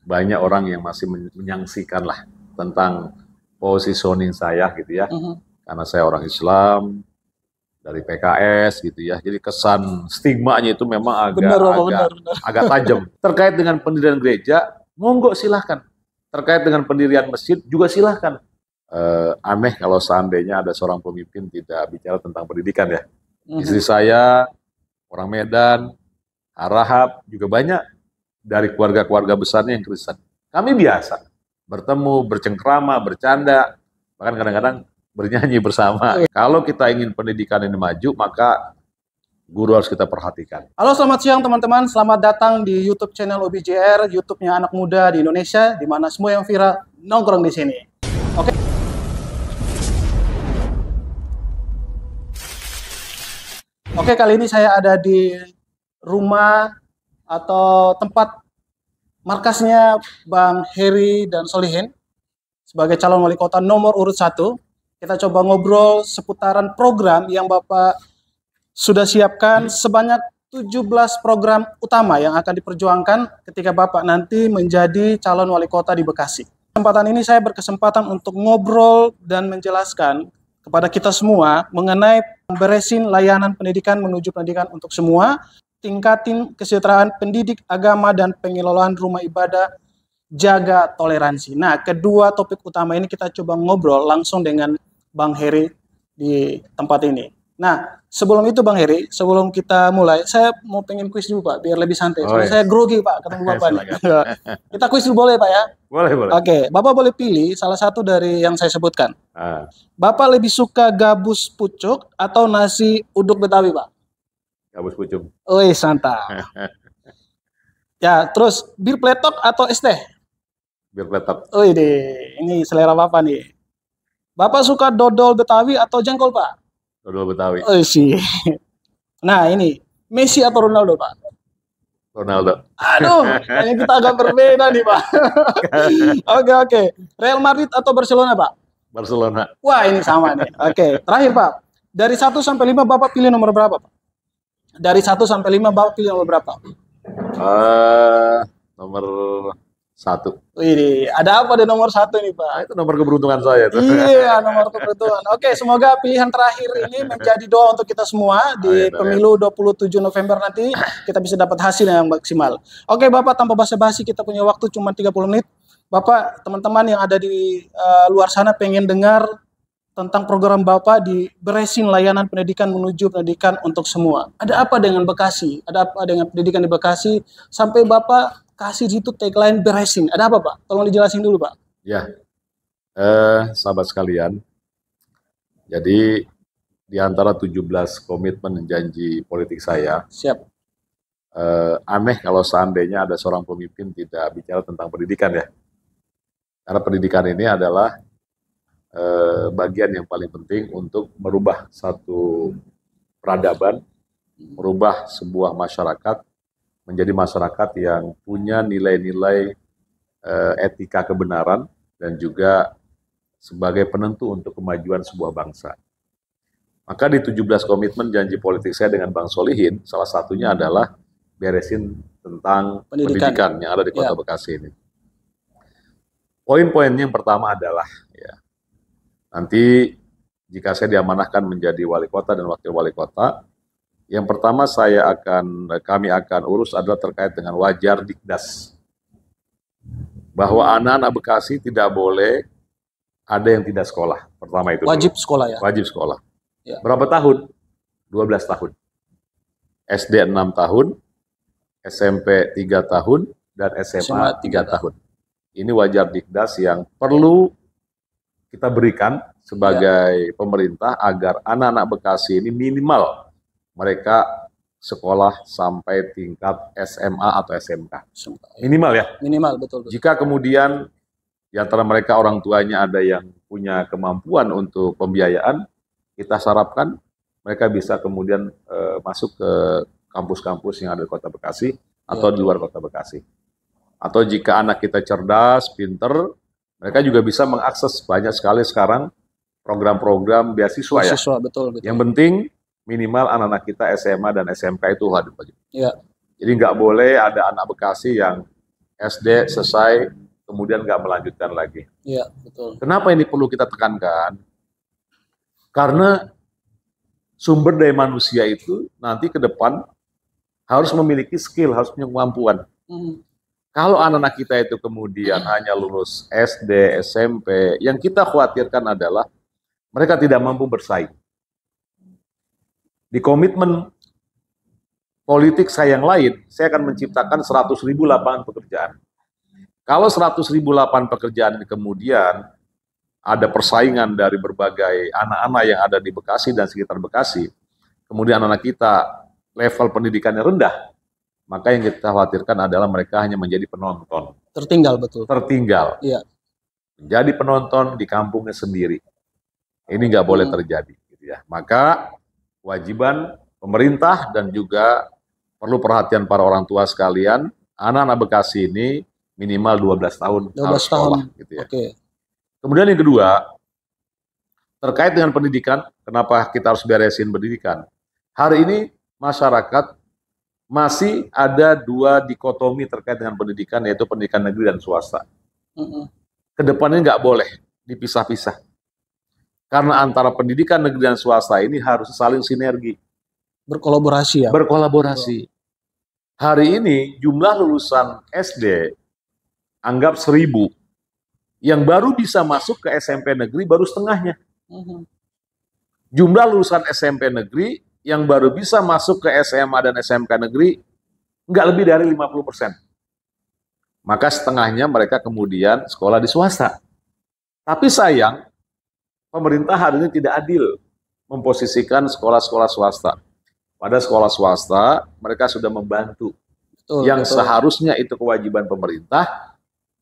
banyak orang yang masih menyaksikan lah tentang positioning saya gitu ya. Karena saya orang Islam dari PKS gitu ya. Jadi kesan stigmanya itu memang Benar, Bapak, benar. agak tajam. Terkait dengan pendirian gereja, monggo silahkan. Terkait dengan pendirian masjid juga silahkan. Aneh kalau seandainya ada seorang pemimpin tidak bicara tentang pendidikan ya. Istri saya orang Medan, Arahap, juga banyak dari keluarga-keluarga besarnya yang Kristen. Kami biasa bertemu, bercengkrama, bercanda, bahkan kadang-kadang bernyanyi bersama. Kalau kita ingin pendidikan ini maju, maka guru harus kita perhatikan. Halo, selamat siang teman-teman. Selamat datang di YouTube channel OBJR, YouTube-nya anak muda di Indonesia, di mana semua yang viral nongkrong di sini. Oke. Oke, kali ini saya ada di rumah atau tempat markasnya Bang Heri dan Solihin sebagai calon wali kota nomor urut 1. Kita coba ngobrol seputaran program yang Bapak sudah siapkan, sebanyak 17 program utama yang akan diperjuangkan ketika Bapak nanti menjadi calon wali kota di Bekasi. Kesempatan ini saya berkesempatan untuk ngobrol dan menjelaskan kepada kita semua mengenai beresin layanan pendidikan menuju pendidikan untuk semua, tingkatin kesejahteraan pendidik agama dan pengelolaan rumah ibadah, jaga toleransi. Nah, kedua topik utama ini kita coba ngobrol langsung dengan Bang Heri di tempat ini. Nah, sebelum itu Bang Heri, sebelum kita mulai, saya mau pengen kuis dulu Pak, biar lebih santai. Soalnya saya grogi Pak, ketemu Bapak nih. Kita kuis dulu boleh Pak ya? Boleh, boleh. Oke, Bapak boleh pilih salah satu dari yang saya sebutkan. Bapak lebih suka gabus pucuk atau nasi uduk Betawi Pak? Gabus pucuk. Wih, santap. Ya, terus bir pletok atau es teh? Bir pletok. Wih deh, ini selera Bapak nih. Bapak suka dodol Betawi atau jengkol Pak? Dodol Betawi. Oh sih. Nah ini, Messi atau Ronaldo Pak? Ronaldo. Aduh, kayaknya kita agak berbeda nih Pak. Oke. Real Madrid atau Barcelona Pak? Barcelona. Wah ini sama nih. Oke, terakhir Pak. Dari 1 sampai 5 Bapak pilih nomor berapa Pak? Dari 1 sampai 5 Bapak pilih nomor berapa? Nomor 1. Wih, ada apa di nomor 1 nih Pak? Itu nomor keberuntungan saya. Iya, nomor keberuntungan. Oke, semoga pilihan terakhir ini menjadi doa untuk kita semua di pemilu 27 November nanti kita bisa dapat hasil yang maksimal. Oke Bapak, tanpa basa-basi kita punya waktu cuma 30 menit. Bapak, teman-teman yang ada di luar sana pengen dengar tentang program Bapak di beresin layanan pendidikan menuju pendidikan untuk semua. Ada apa dengan Bekasi? Ada apa dengan pendidikan di Bekasi sampai Bapak kasih situ tagline beresin? Ada apa Pak? Tolong dijelasin dulu Pak. Ya, sahabat sekalian, jadi di antara 17 komitmen dan janji politik saya, siap. Aneh kalau seandainya ada seorang pemimpin tidak bicara tentang pendidikan ya. Karena pendidikan ini adalah bagian yang paling penting untuk merubah satu peradaban, merubah sebuah masyarakat menjadi masyarakat yang punya nilai-nilai etika kebenaran dan juga sebagai penentu untuk kemajuan sebuah bangsa. Maka di 17 komitmen janji politik saya dengan Bang Solihin, salah satunya adalah beresin tentang pendidikan yang ada di Kota Bekasi ini. Poin-poinnya yang pertama adalah nanti jika saya diamanahkan menjadi wali kota dan wakil wali kota, yang pertama kami akan urus adalah terkait dengan wajar dikdas. Bahwa anak-anak Bekasi tidak boleh ada yang tidak sekolah. Pertama itu. Wajib sekolah ya? Wajib sekolah. Ya. Berapa tahun? 12 tahun. SD 6 tahun, SMP 3 tahun, dan SMA 3 tahun. Ini wajar dikdas yang perlu kita berikan sebagai pemerintah agar anak-anak Bekasi ini minimal mereka sekolah sampai tingkat SMA atau SMK. Minimal ya? Minimal, betul. Jika kemudian di antara mereka orang tuanya ada yang punya kemampuan untuk pembiayaan, kita harapkan mereka bisa kemudian masuk ke kampus-kampus yang ada di Kota Bekasi atau di luar Kota Bekasi. Atau jika anak kita cerdas, pinter, mereka juga bisa mengakses banyak sekali sekarang program-program beasiswa ya. Betul. Yang penting minimal anak-anak kita SMA dan SMK itu wajib. Ya. Jadi nggak boleh ada anak Bekasi yang SD selesai, kemudian nggak melanjutkan lagi. Iya, betul. Kenapa ini perlu kita tekankan? Karena sumber daya manusia itu nanti ke depan harus memiliki skill, harus punya kemampuan. Kalau anak-anak kita itu kemudian hanya lulus SD, SMP, yang kita khawatirkan adalah mereka tidak mampu bersaing. Di komitmen politik saya yang lain, saya akan menciptakan 100.000 lapangan pekerjaan. Kalau 100.000 lapangan pekerjaan kemudian ada persaingan dari berbagai anak-anak yang ada di Bekasi dan sekitar Bekasi, kemudian anak kita level pendidikannya rendah, maka yang kita khawatirkan adalah mereka hanya menjadi penonton. Tertinggal, betul. Tertinggal. Iya. Menjadi penonton di kampungnya sendiri. Ini nggak boleh terjadi. Gitu ya. Maka kewajiban pemerintah dan juga perlu perhatian para orang tua sekalian, anak-anak Bekasi ini minimal 12 tahun 12 harus sekolah. tahun. Gitu ya. Oke. Kemudian yang kedua, terkait dengan pendidikan, kenapa kita harus beresin pendidikan? Hari ini masyarakat masih ada dua dikotomi terkait dengan pendidikan, yaitu pendidikan negeri dan swasta. Kedepannya nggak boleh dipisah-pisah. Karena antara pendidikan negeri dan swasta ini harus saling sinergi. Berkolaborasi ya? Berkolaborasi. Hari ini jumlah lulusan SD, anggap 1.000, yang baru bisa masuk ke SMP negeri baru setengahnya. Jumlah lulusan SMP negeri yang baru bisa masuk ke SMA dan SMK negeri nggak lebih dari 50%. Maka setengahnya mereka kemudian sekolah di swasta. Tapi sayang, pemerintah hari ini tidak adil memposisikan sekolah-sekolah swasta. Pada sekolah swasta, mereka sudah membantu. Yang seharusnya itu kewajiban pemerintah,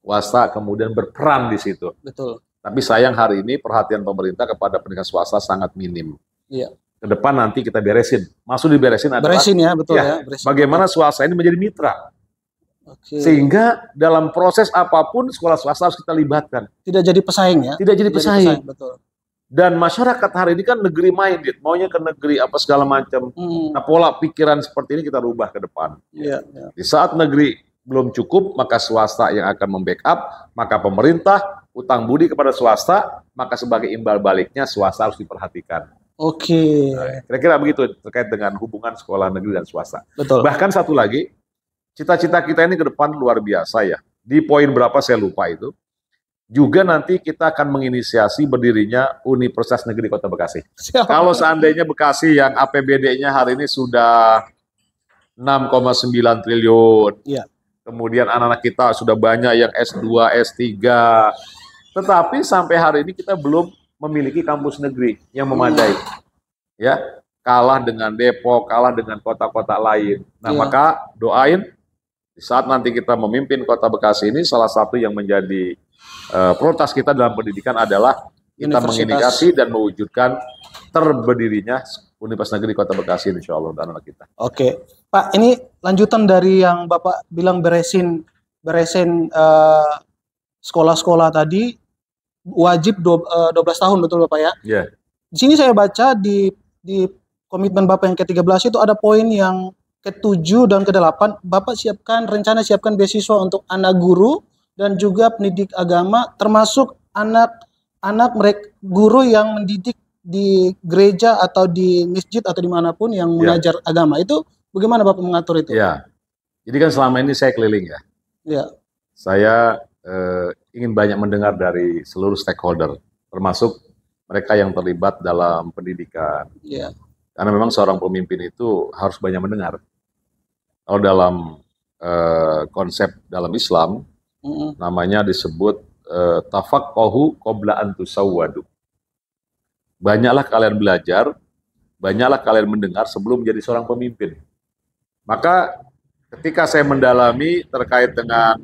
swasta kemudian berperan di situ. Betul. Tapi sayang hari ini perhatian pemerintah kepada pendidikan swasta sangat minim. Iya. Ke depan nanti kita beresin. Maksud diberesin adalah beresin ya, betul ya. Beresin. Bagaimana swasta ini menjadi mitra. Sehingga dalam proses apapun sekolah swasta harus kita libatkan. Tidak jadi pesaing ya. Tidak jadi pesaing. Betul. Dan masyarakat hari ini kan negeri minded, maunya ke negeri apa segala macam. Nah, pola pikiran seperti ini kita rubah ke depan. Iya. Di saat negeri belum cukup, maka swasta yang akan membackup, maka pemerintah utang budi kepada swasta, maka sebagai imbal baliknya swasta harus diperhatikan. Nah, kira-kira begitu terkait dengan hubungan sekolah negeri dan swasta. Betul. Bahkan satu lagi, cita-cita kita ini ke depan luar biasa ya. Di poin berapa saya lupa itu. Juga nanti kita akan menginisiasi berdirinya Universitas Negeri Kota Bekasi. Kalau seandainya Bekasi yang APBD-nya hari ini sudah 6,9 triliun. Iya. Kemudian anak-anak kita sudah banyak yang S2, S3. Tetapi sampai hari ini kita belum memiliki kampus negeri yang memadai. Ya, kalah dengan Depok, kalah dengan kota-kota lain. Nah, maka doain di saat nanti kita memimpin Kota Bekasi ini, salah satu yang menjadi prioritas kita dalam pendidikan adalah kita menginisiasi dan mewujudkan terberdirinya Universitas Negeri Kota Bekasi, insya Allah, dan anak kita. Oke, Pak, ini lanjutan dari yang Bapak bilang beresin sekolah-sekolah tadi, wajib 12 tahun, betul Bapak ya? Iya. Di sini saya baca di komitmen Bapak yang ke-13 itu ada poin yang ke-7 dan ke-8, Bapak rencana siapkan beasiswa untuk anak guru dan juga pendidik agama, termasuk anak mereka guru yang mendidik di gereja atau di masjid atau dimanapun yang mengajar agama. Itu bagaimana Bapak mengatur itu? Ya, jadi kan selama ini saya keliling ya. Ya. Saya ingin banyak mendengar dari seluruh stakeholder, termasuk mereka yang terlibat dalam pendidikan. Ya. Karena memang seorang pemimpin itu harus banyak mendengar. Kalau dalam konsep dalam Islam, namanya disebut tafaqahu qabla an tusawwadu. Banyaklah kalian belajar, banyaklah kalian mendengar sebelum menjadi seorang pemimpin. Maka ketika saya mendalami terkait dengan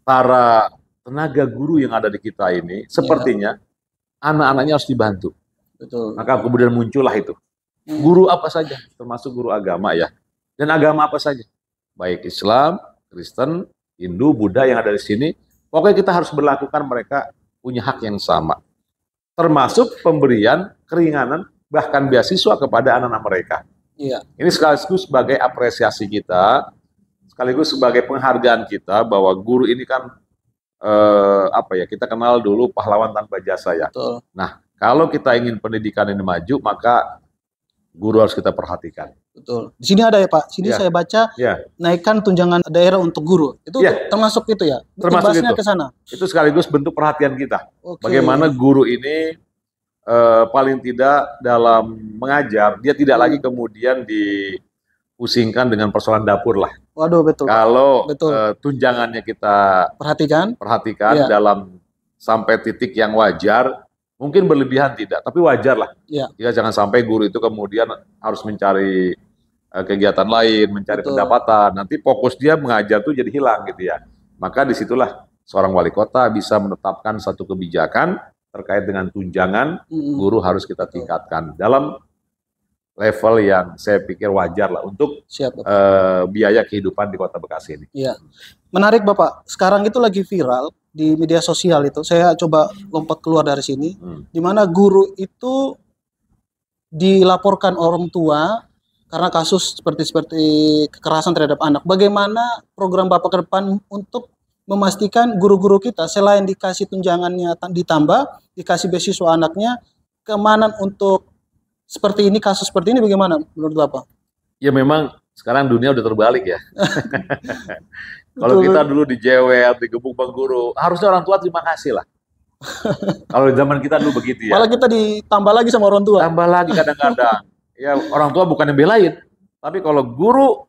para tenaga guru yang ada di kita ini, sepertinya anak-anaknya harus dibantu. Betul. Maka kemudian muncullah itu. Guru apa saja, termasuk guru agama ya. Dan agama apa saja. Baik Islam, Kristen, Hindu, Buddha yang ada di sini. Pokoknya kita harus berlakukan mereka punya hak yang sama. Termasuk pemberian keringanan, bahkan beasiswa kepada anak-anak mereka. Iya. Ini sekaligus sebagai apresiasi kita sekaligus sebagai penghargaan kita bahwa guru ini kan kita kenal dulu pahlawan tanpa jasa ya. Betul. Nah, kalau kita ingin pendidikan ini maju, maka guru harus kita perhatikan. Betul. Di sini ada ya Pak. Sini saya baca naikkan tunjangan daerah untuk guru. Itu termasuk itu ya. Termasuk itu. Ke sana. Itu sekaligus bentuk perhatian kita. Bagaimana guru ini paling tidak dalam mengajar, dia tidak lagi kemudian dipusingkan dengan persoalan dapur lah. Waduh, betul. Kalau tunjangannya kita perhatikan dalam sampai titik yang wajar, mungkin berlebihan tidak, tapi wajar lah. Ya, jangan sampai guru itu kemudian harus mencari kegiatan lain, mencari pendapatan. Nanti fokus dia mengajar tuh jadi hilang gitu ya. Maka disitulah seorang wali kota bisa menetapkan satu kebijakan terkait dengan tunjangan guru harus kita tingkatkan dalam level yang saya pikir wajar lah untuk biaya kehidupan di Kota Bekasi ini. Iya, menarik Bapak. Sekarang itu lagi viral di media sosial itu. Saya coba lompat keluar dari sini, di mana guru itu dilaporkan orang tua karena kasus seperti kekerasan terhadap anak. Bagaimana program Bapak ke depan untuk memastikan guru-guru kita selain dikasih tunjangannya ditambah, dikasih beasiswa anaknya, keamanan untuk seperti ini, kasus seperti ini bagaimana menurut Bapak? Ya memang sekarang dunia udah terbalik ya. Kalau kita dulu dijewer, digebuk bang guru, harusnya orang tua terima kasih lah. Kalau zaman kita dulu begitu ya. Malah kita ditambah lagi sama orang tua. Tambah lagi kadang-kadang. Ya orang tua bukan yang belain, tapi kalau guru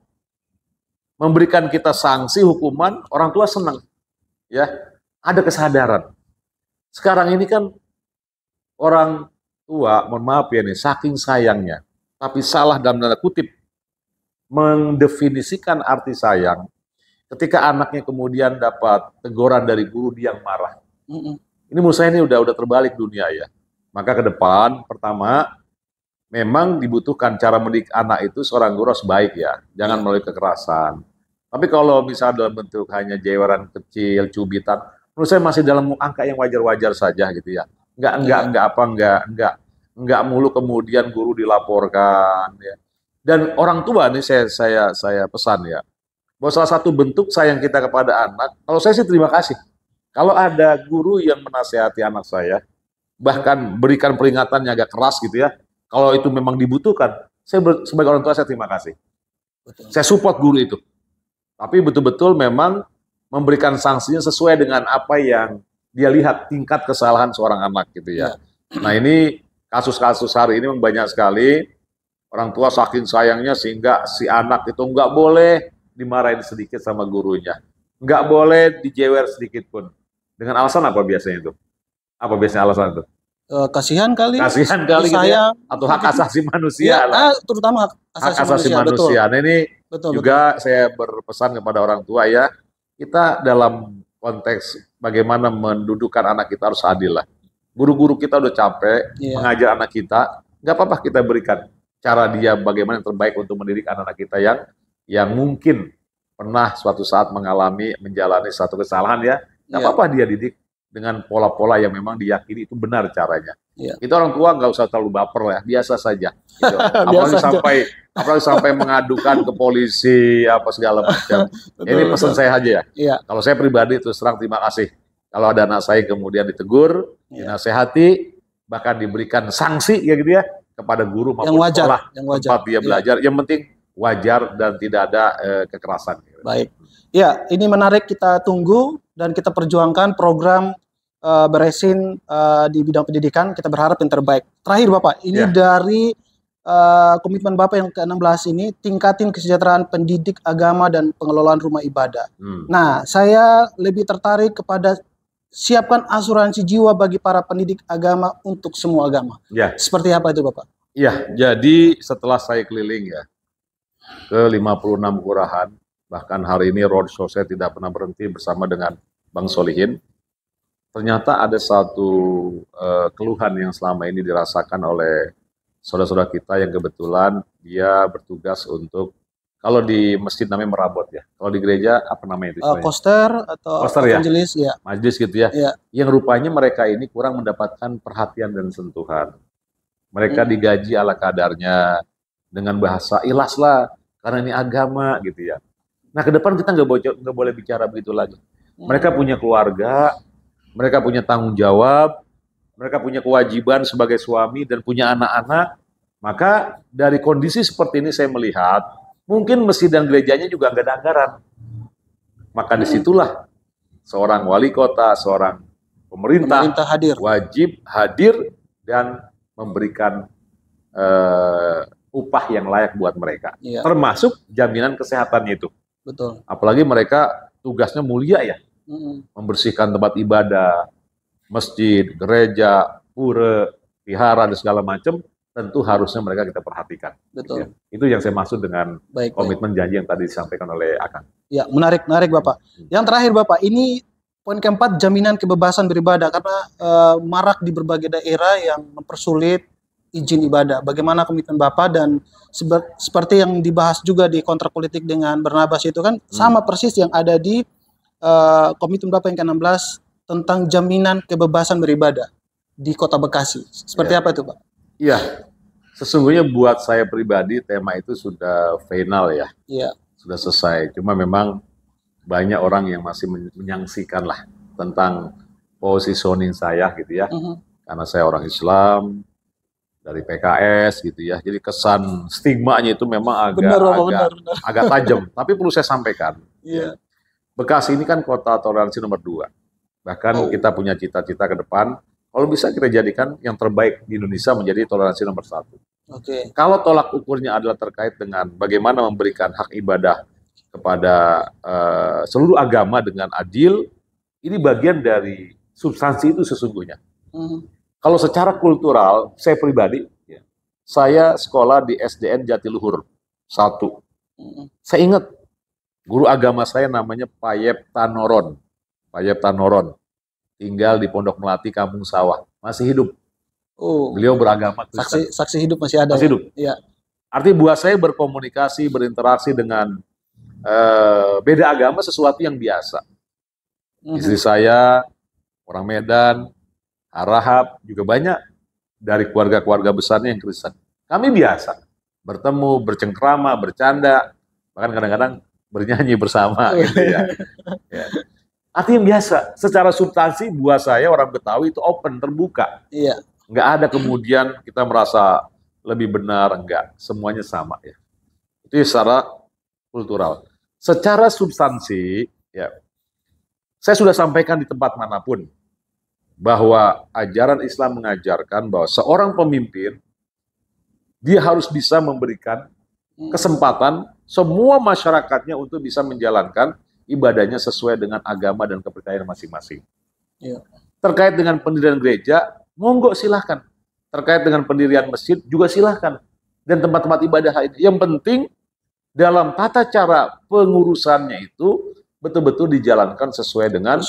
memberikan kita sanksi hukuman, orang tua senang. Ya, ada kesadaran. Sekarang ini kan orang tua, mohon maaf ya nih, saking sayangnya, tapi salah dalam tanda kutip mendefinisikan arti sayang. Ketika anaknya kemudian dapat teguran dari guru, dia yang marah. Ini menurut saya ini udah terbalik dunia ya. Maka ke depan, pertama, memang dibutuhkan cara mendidik anak itu seorang guru harus baik ya, jangan melalui kekerasan. Tapi kalau misalnya dalam bentuk hanya jeweran kecil, cubitan, menurut saya masih dalam angka yang wajar-wajar saja gitu ya. Enggak mulu kemudian guru dilaporkan ya. Dan orang tua nih saya pesan ya, bahwa salah satu bentuk sayang kita kepada anak, kalau saya sih terima kasih. Kalau ada guru yang menasihati anak saya, bahkan berikan peringatan yang agak keras gitu ya, kalau itu memang dibutuhkan, saya sebagai orang tua saya terima kasih. Saya support guru itu. Tapi betul-betul memang memberikan sanksinya sesuai dengan apa yang dia lihat tingkat kesalahan seorang anak gitu ya. Nah ini kasus-kasus hari ini memang banyak sekali orang tua saking sayangnya sehingga si anak itu nggak boleh dimarahin sedikit sama gurunya, nggak boleh dijewer sedikit pun. Dengan alasan apa biasanya itu? Apa biasanya alasan itu? Kasihan kali gitu ya? Atau hak asasi manusia lah. Terutama hak asasi manusia. Nah ini juga saya berpesan kepada orang tua ya, kita dalam konteks bagaimana mendudukkan anak kita harus adil lah. Guru-guru kita udah capek mengajar anak kita, nggak apa-apa kita berikan cara dia bagaimana yang terbaik untuk mendidik anak-anak kita yang mungkin pernah suatu saat menjalani satu kesalahan ya, nggak apa-apa dia didik dengan pola-pola yang memang diyakini itu benar caranya. Itu orang tua nggak usah terlalu baper lah, biasa saja. Gitu. apalagi sampai mengadukan ke polisi apa segala macam. Ini pesan saya aja ya. Kalau saya pribadi terus terang terima kasih. Kalau ada anak saya kemudian ditegur, dinasehati, bahkan diberikan sanksi ya gitu ya kepada guru maupun sekolah tempat dia belajar. Yang penting wajar dan tidak ada kekerasan. Baik. Ya, ini menarik, kita tunggu dan kita perjuangkan program beresin di bidang pendidikan. Kita berharap yang terbaik. Terakhir Bapak, ini dari komitmen Bapak yang ke-16 ini, tingkatin kesejahteraan pendidik agama dan pengelolaan rumah ibadah. Nah, saya lebih tertarik kepada siapkan asuransi jiwa bagi para pendidik agama untuk semua agama. Seperti apa itu Bapak? Iya, jadi setelah saya keliling ya ke 56 kelurahan, bahkan hari ini roadshow saya tidak pernah berhenti bersama dengan Bang Solihin. Ternyata ada satu keluhan yang selama ini dirasakan oleh saudara-saudara kita yang kebetulan dia bertugas untuk, kalau di masjid namanya merabot ya, kalau di gereja apa namanya itu? Koster atau majelis ya. Majelis gitu ya. Yang rupanya mereka ini kurang mendapatkan perhatian dan sentuhan. Mereka digaji ala kadarnya dengan bahasa ilas lah, karena ini agama gitu ya. Nah, ke depan kita nggak boleh bicara begitu lagi. Mereka punya keluarga, mereka punya tanggung jawab, mereka punya kewajiban sebagai suami dan punya anak-anak. Maka dari kondisi seperti ini saya melihat, mungkin masjid dan gerejanya juga nggak ada anggaran. Maka disitulah seorang wali kota, seorang pemerintah wajib hadir dan memberikan upah yang layak buat mereka, termasuk jaminan kesehatannya itu. Betul. Apalagi mereka tugasnya mulia ya, membersihkan tempat ibadah, masjid, gereja, pura, vihara dan segala macam. Tentu harusnya mereka kita perhatikan. Betul. Ya. Itu yang saya maksud dengan komitmen janji yang tadi disampaikan oleh Akang. Ya, menarik Bapak. Yang terakhir Bapak, ini poin keempat, jaminan kebebasan beribadah, karena marak di berbagai daerah yang mempersulit izin ibadah. Bagaimana komitmen Bapak, dan seperti yang dibahas juga di kontrak politik dengan Barnabas itu kan sama persis yang ada di komitmen Bapak yang ke-16 tentang jaminan kebebasan beribadah di Kota Bekasi. Seperti apa itu Pak? Iya, sesungguhnya buat saya pribadi tema itu sudah final ya. Iya. Sudah selesai. Cuma memang banyak orang yang masih menyaksikan lah tentang positioning saya gitu ya. Karena saya orang Islam dari PKS gitu ya. Jadi kesan stigmanya itu memang agak tajam. Tapi perlu saya sampaikan. Iya. Bekasi ini kan kota toleransi nomor 2. Bahkan kita punya cita-cita ke depan. Kalau bisa kita jadikan yang terbaik di Indonesia menjadi toleransi nomor 1. Oke. Kalau tolak ukurnya adalah terkait dengan bagaimana memberikan hak ibadah kepada seluruh agama dengan adil, ini bagian dari substansi itu sesungguhnya. Kalau secara kultural, saya pribadi, saya sekolah di SDN Jatiluhur 1. Saya ingat guru agama saya namanya Payep Tanoron. Payep Tanoron. Tinggal di Pondok Melati, Kampung Sawah, masih hidup. Beliau beragama Kristen. Saksi hidup masih ada. Masih hidup. Ya. Artinya buat saya berkomunikasi, berinteraksi dengan beda agama sesuatu yang biasa. Istri saya orang Medan, Arahap, juga banyak dari keluarga-keluarga besarnya yang Kristen. Kami biasa bertemu, bercengkrama, bercanda, bahkan kadang-kadang bernyanyi bersama. Gitu ya. Artinya biasa, secara substansi buat saya orang Betawi itu open, terbuka. Iya. Nggak ada kemudian kita merasa lebih benar, enggak. Semuanya sama ya. Itu secara kultural. Secara substansi, ya, saya sudah sampaikan di tempat manapun bahwa ajaran Islam mengajarkan bahwa seorang pemimpin dia harus bisa memberikan kesempatan semua masyarakatnya untuk bisa menjalankan ibadahnya sesuai dengan agama dan kepercayaan masing-masing. Ya. Terkait dengan pendirian gereja, monggo silahkan. Terkait dengan pendirian masjid juga silahkan. Dan tempat-tempat ibadah lain. Yang penting dalam tata cara pengurusannya itu betul-betul dijalankan sesuai dengan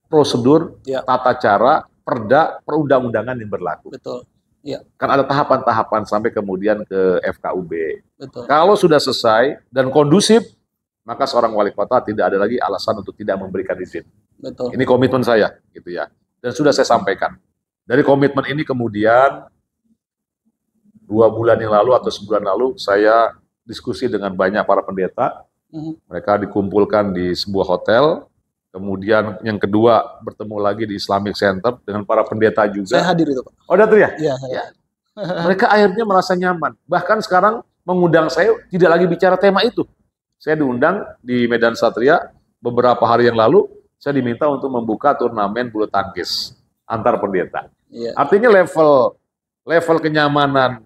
prosedur tata cara, perda, perundang-undangan yang berlaku. Betul. Ya. Kan ada tahapan-tahapan sampai kemudian ke FKUB. Betul. Kalau sudah selesai dan kondusif, maka seorang wali kota tidak ada lagi alasan untuk tidak memberikan izin. Betul. Ini komitmen saya, gitu ya. Dan sudah saya sampaikan. Dari komitmen ini kemudian 2 bulan yang lalu atau sebulan lalu saya diskusi dengan banyak para pendeta. Mereka dikumpulkan di sebuah hotel. Kemudian yang kedua bertemu lagi di Islamic Center dengan para pendeta juga. Saya hadir itu Pak. Oh datang ya? Iya. Ya. Mereka akhirnya merasa nyaman. Bahkan sekarang mengundang saya tidak lagi bicara tema itu. Saya diundang di Medan Satria beberapa hari yang lalu, saya diminta untuk membuka turnamen bulu tangkis antar pendeta. Iya. Artinya level kenyamanan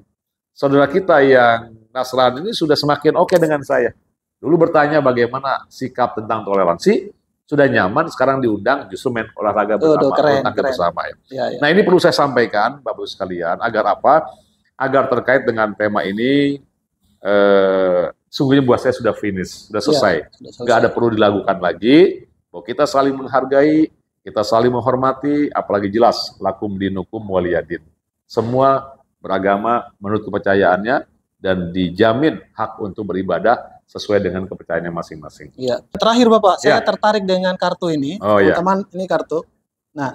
saudara kita yang Nasrani ini sudah semakin oke dengan saya. Dulu bertanya bagaimana sikap tentang toleransi, sudah nyaman, sekarang diundang justru main olahraga bersama, bulu tangkis bersama. Ya. Nah ini perlu saya sampaikan Bapak-Ibu sekalian, agar apa? Agar terkait dengan tema ini, sungguhnya buat saya sudah finish, sudah selesai. Nggak ada perlu dilakukan lagi, bahwa kita saling menghargai, kita saling menghormati, apalagi jelas, lakum dinukum waliyadin. Semua beragama menurut kepercayaannya, dan dijamin hak untuk beribadah sesuai dengan kepercayaannya masing-masing. Iya. Terakhir Bapak, saya tertarik dengan kartu ini. Oh, teman-teman, ini kartu. Nah,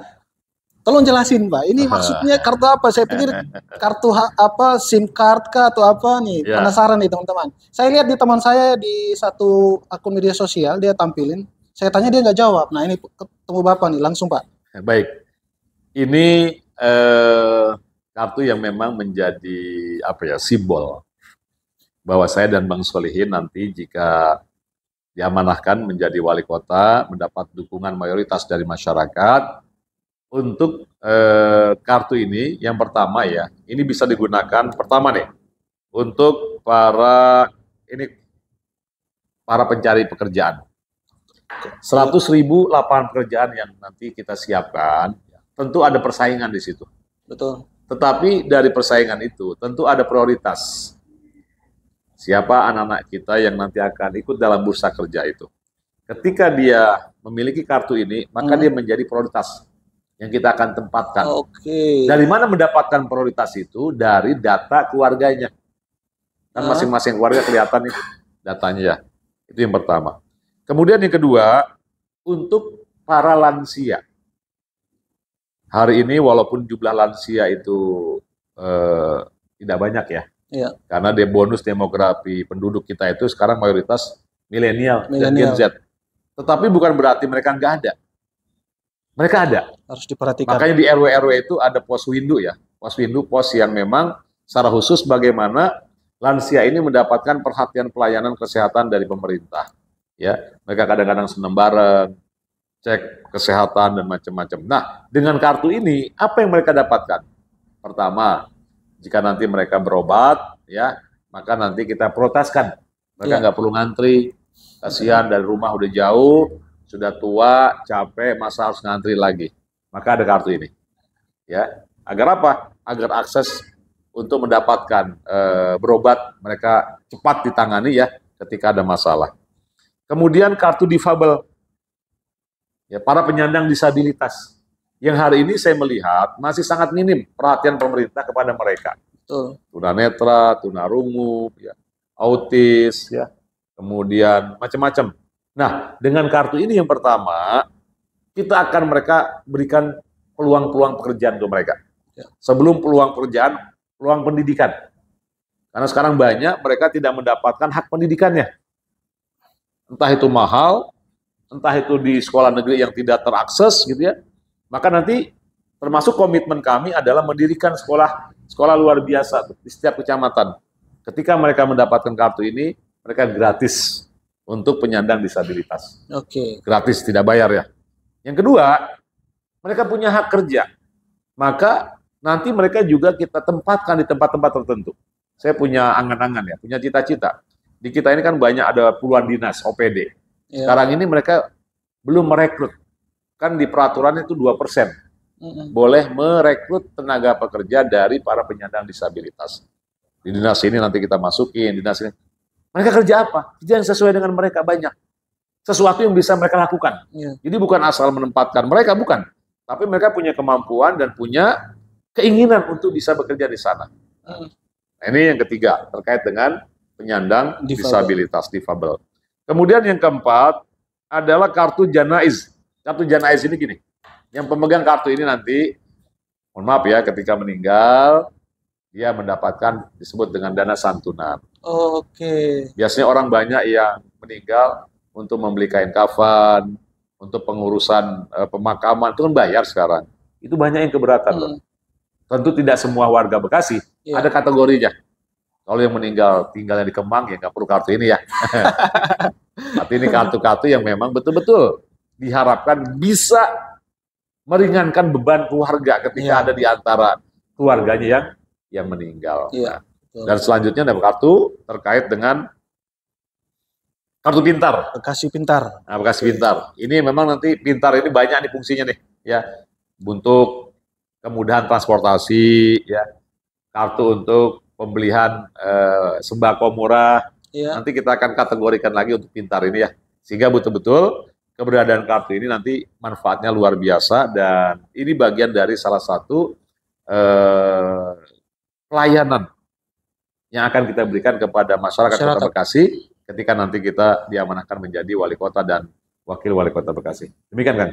Tolong jelasin, Pak. Ini maksudnya kartu apa? Saya pikir kartu apa, SIM card kah atau apa nih? Ya. Penasaran nih teman-teman. Saya lihat di teman saya di satu akun media sosial, dia tampilin. Saya tanya dia nggak jawab. Nah ini ketemu Bapak nih, langsung Pak. Baik, ini kartu yang memang menjadi apa ya, simbol bahwa saya dan Bang Solihin nanti jika diamanahkan menjadi wali kota, mendapat dukungan mayoritas dari masyarakat. Untuk kartu ini, yang pertama ya, ini bisa digunakan pertama nih untuk para pencari pekerjaan. 100.000 lapangan pekerjaan yang nanti kita siapkan, tentu ada persaingan di situ. Betul. Tetapi dari persaingan itu tentu ada prioritas. Siapa anak-anak kita yang nanti akan ikut dalam bursa kerja itu. Ketika dia memiliki kartu ini, maka dia menjadi prioritas yang kita akan tempatkan. Oke. Dari mana mendapatkan prioritas itu? Dari data keluarganya. Kan masing-masing keluarga kelihatan nih datanya ya. Itu yang pertama. Kemudian yang kedua, untuk para lansia. Hari ini walaupun jumlah lansia itu tidak banyak ya. Iya. Karena bonus demografi penduduk kita itu sekarang mayoritas milenial dan Gen Z. Tetapi bukan berarti mereka nggak ada. Mereka ada. Harus diperhatikan. Makanya di RW-RW itu ada pos windu ya. Pos windu, pos yang memang secara khusus bagaimana lansia ini mendapatkan perhatian pelayanan kesehatan dari pemerintah. Ya, mereka kadang-kadang senam bareng, cek kesehatan dan macam-macam. Nah, dengan kartu ini apa yang mereka dapatkan? Pertama, jika nanti mereka berobat, ya, maka nanti kita prioritaskan. Mereka nggak perlu ngantri, kasihan dari rumah udah jauh, sudah tua, capek, masa harus ngantri lagi. Maka ada kartu ini. Ya, agar apa? Agar akses untuk mendapatkan berobat mereka cepat ditangani ya ketika ada masalah. Kemudian kartu difabel. Ya, para penyandang disabilitas. Yang hari ini saya melihat masih sangat minim perhatian pemerintah kepada mereka. Tunanetra, tunarungu, ya, autis, ya, kemudian macam-macam. Nah, dengan kartu ini yang pertama, kita akan mereka berikan peluang-peluang pekerjaan untuk mereka. Sebelum peluang pekerjaan, peluang pendidikan. Karena sekarang banyak mereka tidak mendapatkan hak pendidikannya. Entah itu mahal, entah itu di sekolah negeri yang tidak terakses gitu ya. Maka nanti termasuk komitmen kami adalah mendirikan sekolah luar biasa di setiap kecamatan. Ketika mereka mendapatkan kartu ini, mereka gratis untuk penyandang disabilitas. Oke. Gratis, tidak bayar ya. Yang kedua, mereka punya hak kerja. Maka nanti mereka juga kita tempatkan di tempat-tempat tertentu. Saya punya angan-angan ya, punya cita-cita. Di kita ini kan banyak ada puluhan dinas, OPD. Ya. Sekarang ini mereka belum merekrut. Kan di peraturan itu 2%. Boleh merekrut tenaga pekerja dari para penyandang disabilitas. Di dinas ini nanti kita masukin, dinas ini. Mereka kerja apa? Kerja yang sesuai dengan mereka banyak. Sesuatu yang bisa mereka lakukan. Ya. Jadi bukan asal menempatkan mereka, bukan. Tapi mereka punya kemampuan dan punya keinginan untuk bisa bekerja di sana. Nah, ini yang ketiga, terkait dengan penyandang disabilitas, difabel. Kemudian yang keempat adalah kartu janaiz. Kartu janaiz ini gini, yang pemegang kartu ini nanti, mohon maaf ya, ketika meninggal, dia mendapatkan disebut dengan dana santunan. Oke. Biasanya orang banyak yang meninggal untuk membeli kain kafan, untuk pengurusan pemakaman, itu kan bayar sekarang. Itu banyak yang keberatan loh. Tentu tidak semua warga Bekasi, ada kategorinya. Kalau yang meninggal tinggalnya di Kemang, ya nggak perlu kartu ini ya. Tapi ini kartu-kartu yang memang betul-betul diharapkan bisa meringankan beban keluarga ketika ada di antara keluarganya yang meninggal. Nah, dan selanjutnya ada kartu terkait dengan kartu pintar. Bekasi Pintar. Nah, Bekasi Pintar. Ini memang nanti pintar ini banyak nih fungsinya nih, ya. Untuk kemudahan transportasi, ya. Kartu untuk pembelian sembako murah. Nanti kita akan kategorikan lagi untuk pintar ini ya. Sehingga betul-betul keberadaan kartu ini nanti manfaatnya luar biasa dan ini bagian dari salah satu pelayanan yang akan kita berikan kepada masyarakat Kota Bekasi ketika nanti kita diamanahkan menjadi wali kota dan wakil wali kota Bekasi. Demikian kan?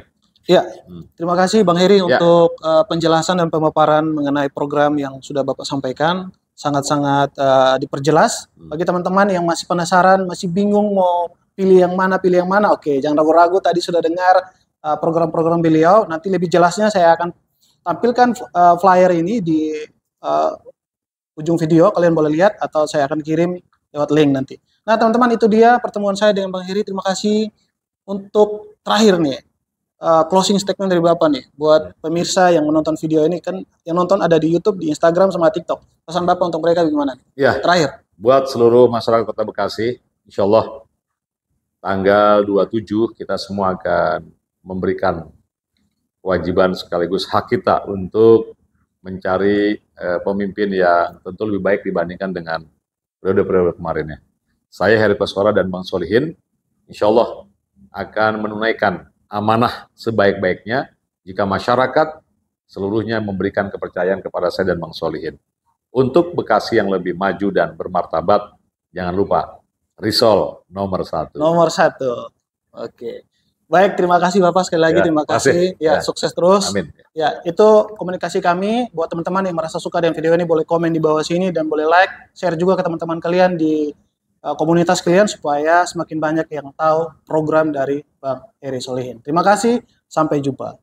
Ya, terima kasih Bang Heri Ya. untuk penjelasan dan pemaparan mengenai program yang sudah Bapak sampaikan. Sangat-sangat diperjelas. Bagi teman-teman yang masih penasaran, masih bingung mau pilih yang mana, oke, jangan ragu-ragu, tadi sudah dengar program-program beliau. Nanti lebih jelasnya saya akan tampilkan flyer ini di ujung video, kalian boleh lihat, atau saya akan kirim lewat link nanti. Nah teman-teman, itu dia pertemuan saya dengan Bang Heri. Terima kasih. Untuk terakhir nih, closing statement dari Bapak nih, buat pemirsa yang menonton video ini, kan yang nonton ada di YouTube, di Instagram, sama TikTok. Pesan Bapak untuk mereka gimana? Ya, Terakhir. buat seluruh masyarakat Kota Bekasi, insya Allah tanggal 27 kita semua akan memberikan kewajiban sekaligus hak kita untuk mencari pemimpin yang tentu lebih baik dibandingkan dengan periode-periode kemarinnya. Saya Heri Praskara dan Bang Solihin, insya Allah akan menunaikan amanah sebaik-baiknya jika masyarakat seluruhnya memberikan kepercayaan kepada saya dan Bang Solihin. Untuk Bekasi yang lebih maju dan bermartabat, jangan lupa risol nomor 1. Nomor 1. Oke. Baik, terima kasih Bapak sekali lagi, terima kasih. Ya, sukses terus. Amin. Ya, itu komunikasi kami. Buat teman-teman yang merasa suka dengan video ini, boleh komen di bawah sini dan boleh like, share juga ke teman-teman kalian di komunitas kalian supaya semakin banyak yang tahu program dari Bang Heri Solihin. Terima kasih, sampai jumpa.